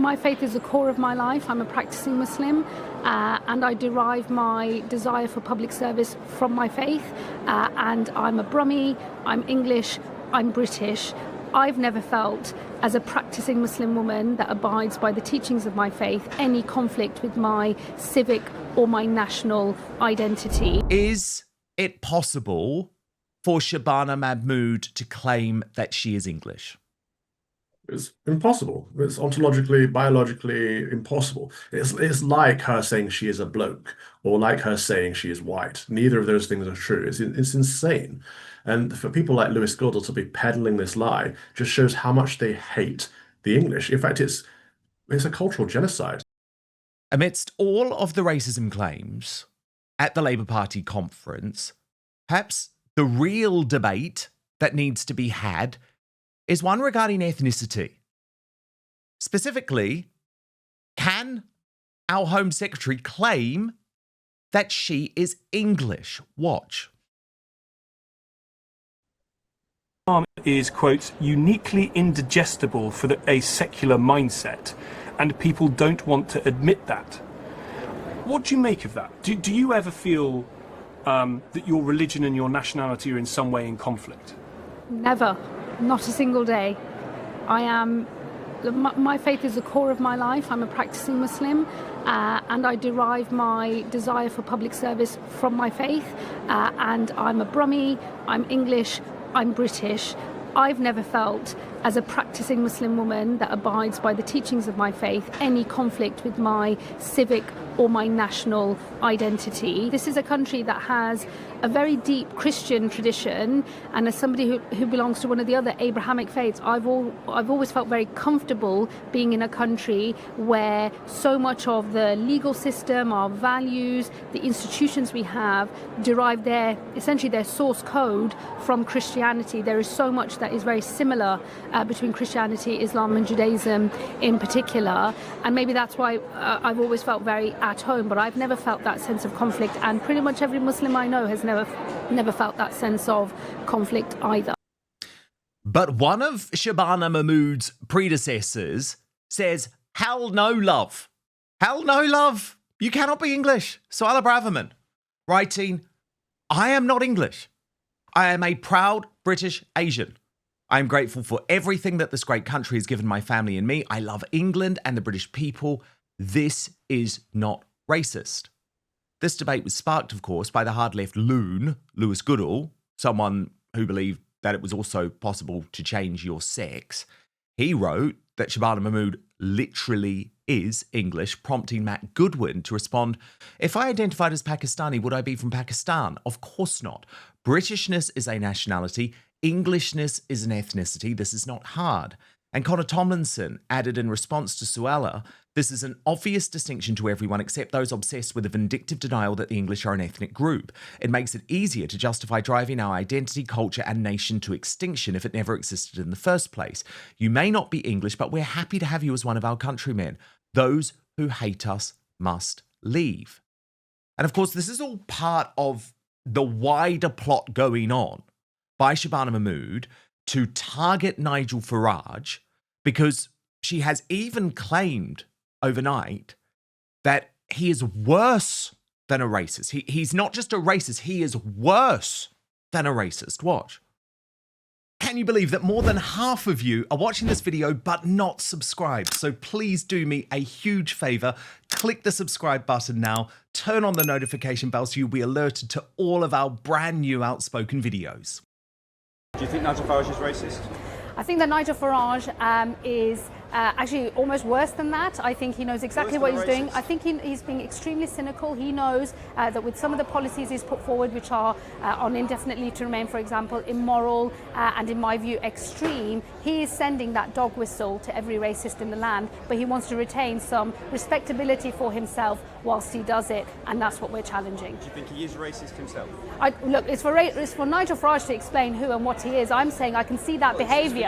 My faith is the core of my life. I'm a practicing Muslim, and I derive my desire for public service from my faith. And I'm a Brummie, I'm English, I'm British. I've never felt, as a practicing Muslim woman that abides by the teachings of my faith, any conflict with my civic or my national identity. Is it possible for Shabana Mahmood to claim that she is English? It's impossible. It's ontologically, biologically impossible. It's like her saying she is a bloke or like her saying she is white. Neither of those things are true. It's insane. And for people like Goodall to be peddling this lie just shows how much they hate the English. In fact, it's a cultural genocide. Amidst all of the racism claims at the Labour Party conference, perhaps the real debate that needs to be had is one regarding ethnicity. Specifically, can our Home Secretary claim that she is English? Watch. Islam is, quote, uniquely indigestible for a secular mindset, and people don't want to admit that. What do you make of that? Do you ever feel that your religion and your nationality are in some way in conflict? Never. Not a single day. My faith is the core of my life. I'm a practicing Muslim, and I derive my desire for public service from my faith. And I'm a Brummie, I'm English, I'm British. I've never felt, as a practicing Muslim woman that abides by the teachings of my faith, any conflict with my civic or my national identity. This is a country that has a very deep Christian tradition, and as somebody who belongs to one of the other Abrahamic faiths, I've always felt very comfortable being in a country where so much of the legal system, our values, the institutions we have derive essentially their source code from Christianity. There is so much that is very similar between Christianity, Islam and Judaism in particular, and maybe that's why I've always felt very at home, but I've never felt that sense of conflict, and pretty much every Muslim I know has never felt that sense of conflict either. But one of Shabana Mahmood's predecessors says, hell no, love. Hell no, love. You cannot be English. Suella Braverman, writing, I am not English. I am a proud British Asian. I am grateful for everything that this great country has given my family and me. I love England and the British people. This is not racist. This debate was sparked, of course, by the hard-left loon, Goodall, someone who believed that it was also possible to change your sex. He wrote that Shabana Mahmood literally is English, prompting Matt Goodwin to respond, if I identified as Pakistani, would I be from Pakistan? Of course not. Britishness is a nationality. Englishness is an ethnicity. This is not hard. And Connor Tomlinson added in response to Suella, this is an obvious distinction to everyone except those obsessed with a vindictive denial that the English are an ethnic group. It makes it easier to justify driving our identity, culture and nation to extinction if it never existed in the first place. You may not be English, but we're happy to have you as one of our countrymen. Those who hate us must leave. And of course, this is all part of the wider plot going on by Shabana Mahmood to target Nigel Farage, because she has even claimed overnight that he is worse than a racist. He's not just a racist, he is worse than a racist. Watch. Can you believe that more than half of you are watching this video but not subscribed? So please do me a huge favor, click the subscribe button now, turn on the notification bell so you'll be alerted to all of our brand new Outspoken videos. Do you think Nigel Farage is racist? I think that Nigel Farage is actually almost worse than that. I think he knows exactly what he's doing. I think he's being extremely cynical. He knows that with some of the policies he's put forward, which are on indefinite leave to remain, for example, immoral and in my view extreme, he is sending that dog whistle to every racist in the land, but he wants to retain some respectability for himself whilst he does it, and that's what we're challenging. Do you think he is racist himself? Look, it's for Nigel Farage to explain who and what he is. I'm saying I can see that behaviour.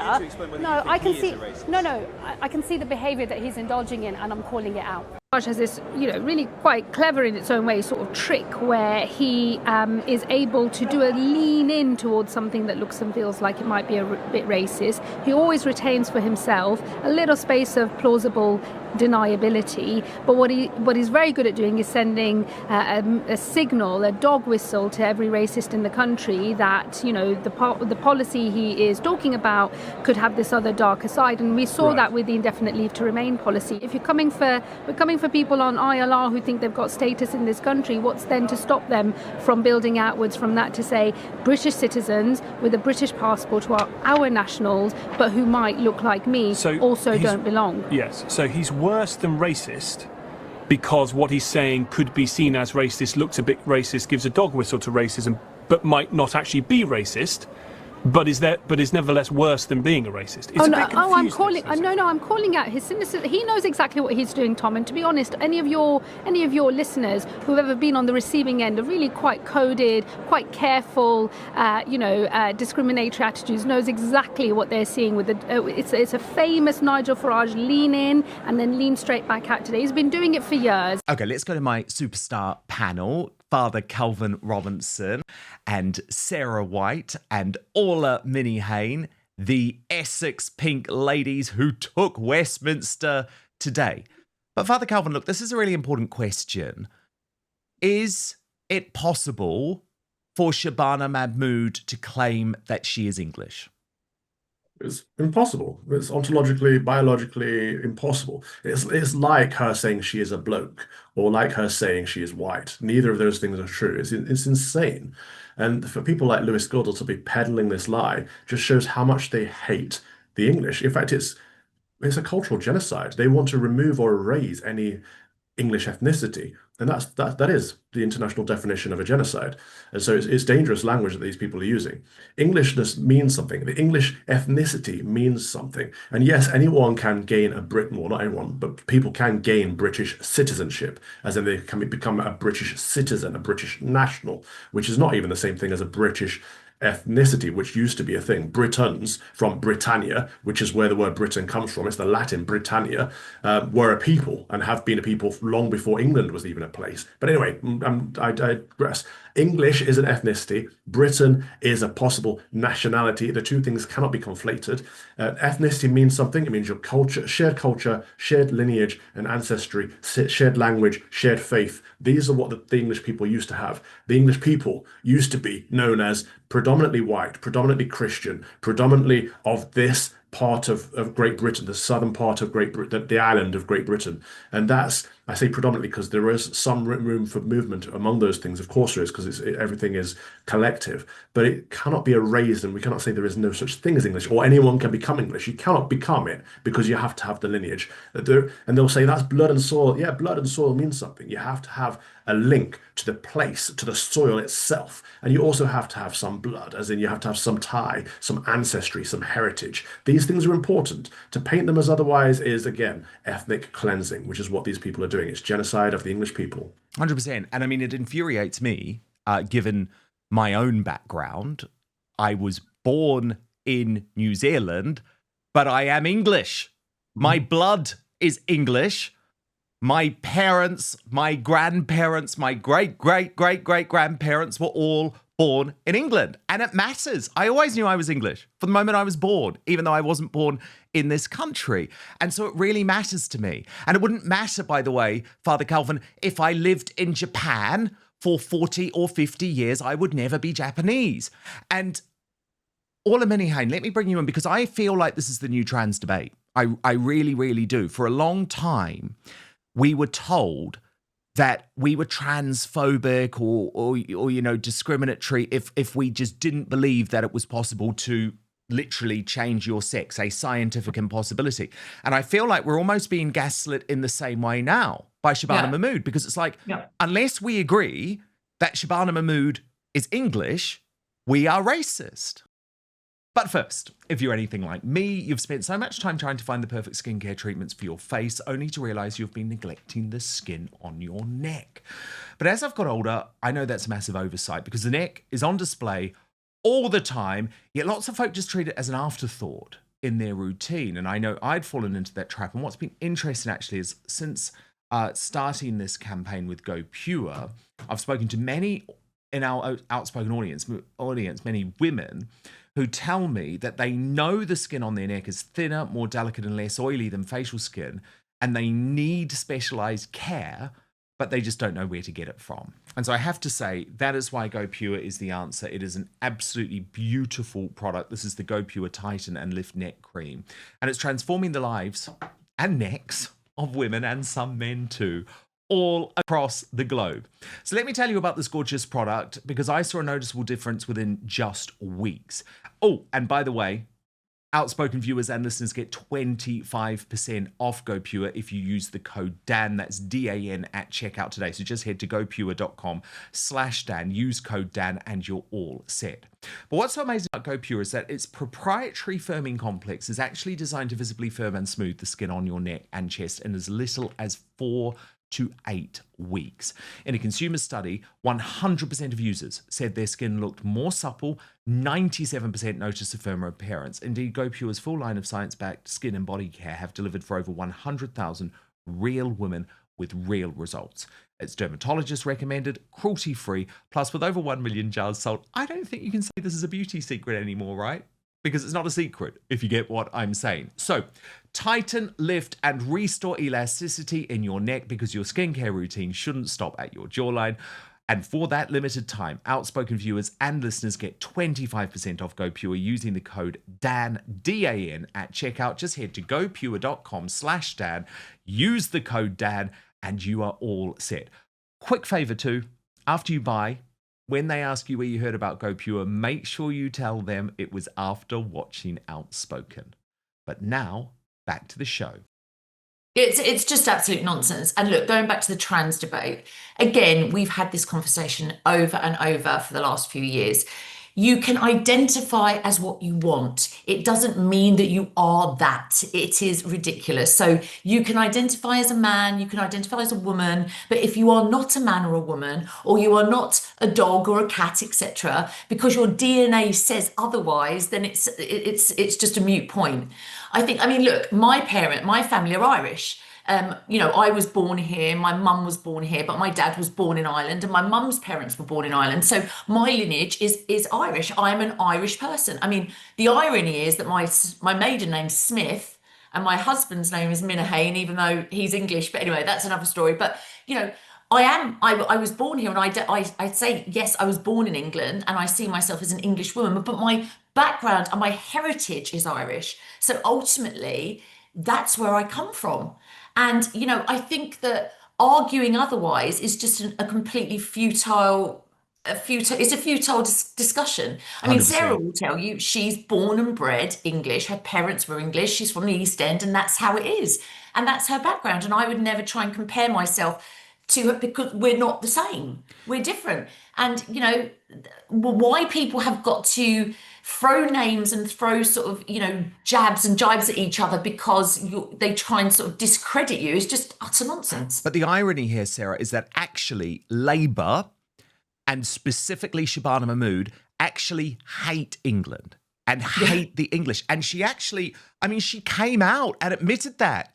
No, I can see. No, I can see the behaviour that he's indulging in, and I'm calling it out. has this, really quite clever in its own way sort of trick where he is able to do a lean in towards something that looks and feels like it might be a bit racist. He always retains for himself a little space of plausible deniability, but what he's very good at doing is sending a signal, a dog whistle to every racist in the country that the policy he is talking about could have this other darker side, and we saw that with the indefinite leave to remain policy. If we're coming for people on ILR who think they've got status in this country, what's then to stop them from building outwards from that to say British citizens with a British passport who are our nationals but who might look like me also don't belong? Yes, so he's worse than racist because what he's saying could be seen as racist, looks a bit racist, gives a dog whistle to racism, but might not actually be racist. But is nevertheless worse than being a racist. It's I'm calling out his cynicism. He knows exactly what he's doing, Tom. And to be honest, any of your listeners who've ever been on the receiving end of really quite coded, quite careful, discriminatory attitudes knows exactly what they're seeing with it's a famous Nigel Farage lean in and then lean straight back out today. He's been doing it for years. Okay, let's go to my superstar panel. Father Calvin Robinson and Sarah White and Orla Minnie-Hain, the Essex Pink ladies who took Westminster today. But Father Calvin, look, this is a really important question. Is it possible for Shabana Mahmood to claim that she is English? It's impossible. It's ontologically, biologically impossible. It's like her saying she is a bloke or like her saying she is white. Neither of those things are true. It's insane. And for people like Lewis Goodall to be peddling this lie just shows how much they hate the English. In fact, it's a cultural genocide. They want to remove or erase any English ethnicity. And that is the international definition of a genocide. And so it's dangerous language that these people are using. Englishness means something. The English ethnicity means something. And yes, anyone can gain well, not anyone, but people can gain British citizenship, as in they can become a British citizen, a British national, which is not even the same thing as a British ethnicity, which used to be a thing. Britons from Britannia, which is where the word Britain comes from, it's the Latin Britannia, were a people and have been a people long before England was even a place. But anyway, I digress. English is an ethnicity. Britain is a possible nationality. The two things cannot be conflated. Ethnicity means something. It means your culture, shared lineage and ancestry, shared language, shared faith. These are what the English people used to have. The English people used to be known as predominantly white, predominantly Christian, predominantly of this part of Great Britain, the southern part of Great Britain, the island of Great Britain. And that's, I say predominantly because there is some room for movement among those things. Of course there is, because everything is collective, but it cannot be erased, and we cannot say there is no such thing as English, or anyone can become English. You cannot become it because you have to have the lineage. And they'll say that's blood and soil. Yeah, blood and soil means something. You have to have a link to the place, to the soil itself. And you also have to have some blood, as in you have to have some tie, some ancestry, some heritage. These things are important. To paint them as otherwise is, again, ethnic cleansing, which is what these people are doing. It's genocide of the English people. 100%. And I mean, it infuriates me, given my own background. I was born in New Zealand, but I am English. My blood is English. My parents, my grandparents, my great-great-great-great-grandparents were all born in England. And it matters. I always knew I was English from the moment I was born, even though I wasn't born in this country. And so it really matters to me. And it wouldn't matter, by the way, Father Calvin, if I lived in Japan for 40 or 50 years, I would never be Japanese. And Orla Minnie-Hain, let me bring you in, because I feel like this is the new trans debate. I really, really do. For a long time, we were told that we were transphobic or you know, discriminatory if we just didn't believe that it was possible to literally change your sex, a scientific impossibility. And I feel like we're almost being gaslit in the same way now by Shabana Mahmood, because it's like, unless we agree that Shabana Mahmood is English, we are racist. But first, if you're anything like me, you've spent so much time trying to find the perfect skincare treatments for your face, only to realise you've been neglecting the skin on your neck. But as I've got older, I know that's a massive oversight, because the neck is on display all the time, yet lots of folk just treat it as an afterthought in their routine. And I know I'd fallen into that trap. And what's been interesting actually is, since starting this campaign with Go Pure, I've spoken to many in our Outspoken audience, many women who tell me that they know the skin on their neck is thinner, more delicate, and less oily than facial skin, and they need specialized care, but they just don't know where to get it from. And so I have to say, that is why Go Pure is the answer. It is an absolutely beautiful product. This is the Go Pure Tighten and Lift Neck Cream, and it's transforming the lives and necks of women and some men too, all across the globe. So let me tell you about this gorgeous product, because I saw a noticeable difference within just weeks. Oh, and by the way, Outspoken viewers and listeners get 25% off Go Pure if you use the code DAN, that's DAN, at checkout today. So just head to gopure.com/Dan, use code DAN, and you're all set. But what's so amazing about Go Pure is that its proprietary firming complex is actually designed to visibly firm and smooth the skin on your neck and chest in as little as 4 to 8 weeks. In a consumer study, 100% of users said their skin looked more supple, 97% noticed a firmer appearance. Indeed, Go Pure's full line of science-backed skin and body care have delivered for over 100,000 real women with real results. It's dermatologist recommended, cruelty-free, plus with over 1 million jars sold. I don't think you can say this is a beauty secret anymore, right? Because it's not a secret, if you get what I'm saying. So, tighten, lift, and restore elasticity in your neck, because your skincare routine shouldn't stop at your jawline. And for that limited time, Outspoken viewers and listeners get 25% off Go Pure using the code DAN, D-A-N, at checkout. Just head to gopure.com/Dan, use the code DAN, and you are all set. Quick favor too, after you buy, when they ask you where you heard about Go Pure, make sure you tell them it was after watching Outspoken. But now, back to the show. It's just absolute nonsense. And look, going back to the trans debate, again, we've had this conversation over and over for the last few years. You can identify as what you want. It doesn't mean that you are that. It is ridiculous. So you can identify as a man, you can identify as a woman, but if you are not a man or a woman, or you are not a dog or a cat, etc., because your DNA says otherwise, then it's just a moot point. I mean, look, my family are Irish. I was born here, my mum was born here, but my dad was born in Ireland, and my mum's parents were born in Ireland. So my lineage is Irish. I'm an Irish person. I mean, the irony is that my maiden name's Smith and my husband's name is Minahain, even though he's English. But anyway, that's another story. But, I was born here, and I'd say, yes, I was born in England, and I see myself as an English woman, but my background and my heritage is Irish. So ultimately, that's where I come from. And, I think that arguing otherwise is just a completely futile discussion. I mean, 100%. Sarah will tell you she's born and bred English. Her parents were English. She's from the East End, and that's how it is. And that's her background. And I would never try and compare myself to her, because we're not the same. We're different. And, why people have got to throw names and throw sort of, jabs and jibes at each other because they try and sort of discredit you is just utter nonsense. But the irony here, Sarah, is that actually Labour, and specifically Shabana Mahmood, actually hate England and hate the English. And she came out and admitted that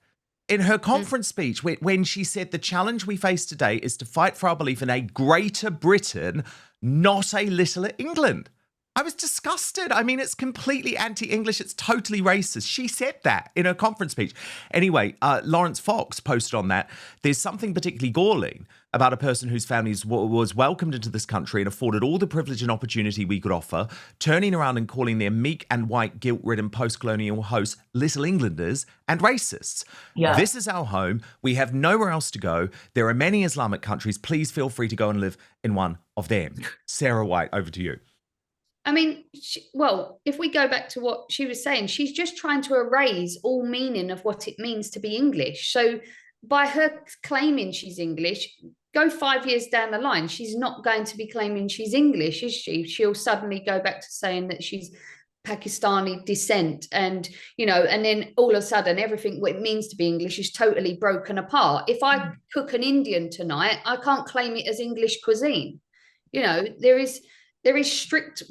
in her conference speech, when she said the challenge we face today is to fight for our belief in a greater Britain, not a littler England. I was disgusted. I mean, it's completely anti-English. It's totally racist. She said that in her conference speech. Anyway, Lawrence Fox posted on that. There's something particularly galling about a person whose family was welcomed into this country and afforded all the privilege and opportunity we could offer, turning around and calling their meek and white, guilt-ridden post-colonial hosts Little Englanders and racists. Yeah. This is our home. We have nowhere else to go. There are many Islamic countries. Please feel free to go and live in one of them. Sarah White, over to you. I mean, if we go back to what she was saying, she's just trying to erase all meaning of what it means to be English. So by her claiming she's English, go 5 years down the line, she's not going to be claiming she's English, is she? She'll suddenly go back to saying that she's Pakistani descent, and and then all of a sudden everything what it means to be English is totally broken apart. If I cook an Indian tonight, I can't claim it as English cuisine. There is strict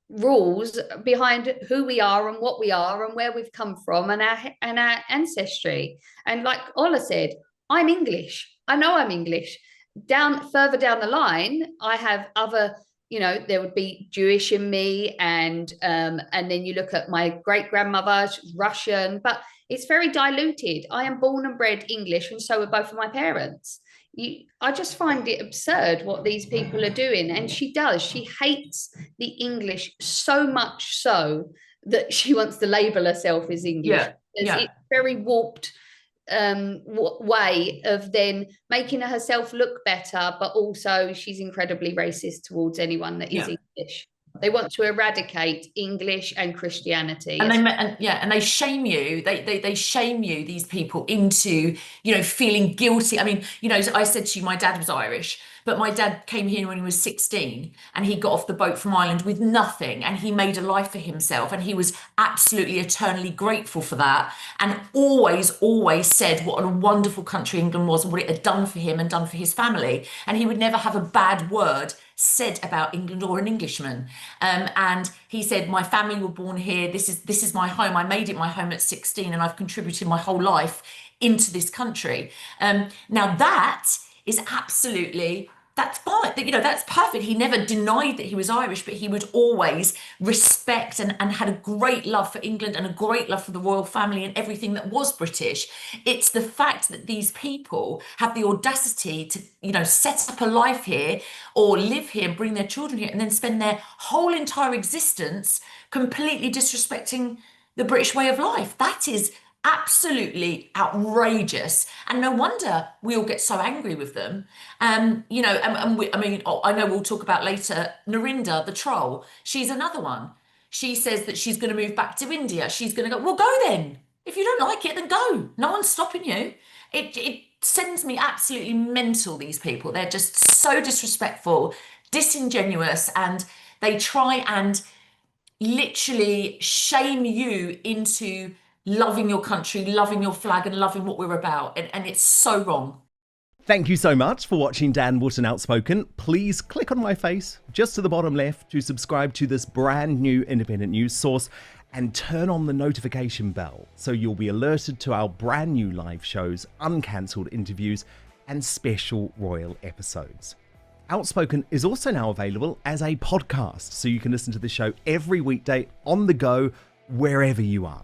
rules behind who we are and what we are and where we've come from and our ancestry. And like Ola said, I'm English. I know I'm English. Further down the line, I have other, there would be Jewish in me, and then you look at my great grandmother, Russian, but it's very diluted. I am born and bred English, and so are both of my parents. I just find it absurd what these people are doing, and she does. She hates the English so much so that she wants to label herself as English. It's very warped way of then making herself look better, but also she's incredibly racist towards anyone that is English. They want to eradicate English and Christianity, and they shame you. They shame you, these people, into feeling guilty. I mean, I said to you, my dad was Irish, but my dad came here when he was 16, and he got off the boat from Ireland with nothing, and he made a life for himself, and he was absolutely eternally grateful for that, and always said what a wonderful country England was and what it had done for him and done for his family, and he would never have a bad word said about England or an Englishman. And he said, my family were born here. This is my home. I made it my home at 16, and I've contributed my whole life into this country. Now that is absolutely, that's fine. That's perfect. He never denied that he was Irish, but he would always respect and had a great love for England and a great love for the royal family and everything that was British. It's the fact that these people have the audacity to, set up a life here or live here and bring their children here and then spend their whole entire existence completely disrespecting the British way of life. That is absolutely outrageous, and no wonder we all get so angry with them. I know we'll talk about later Narinda, the troll. She's another one. She says that she's going to move back to India. She's going to go. Well, go then. If you don't like it, then go. No one's stopping you. It sends me absolutely mental. These people, they're just so disrespectful, disingenuous, and they try and literally shame you into loving your country, loving your flag, and loving what we're about. And it's so wrong. Thank you so much for watching Dan Wootton Outspoken. Please click on my face just to the bottom left to subscribe to this brand new independent news source and turn on the notification bell so you'll be alerted to our brand new live shows, uncancelled interviews, and special royal episodes. Outspoken is also now available as a podcast, so you can listen to the show every weekday on the go, wherever you are.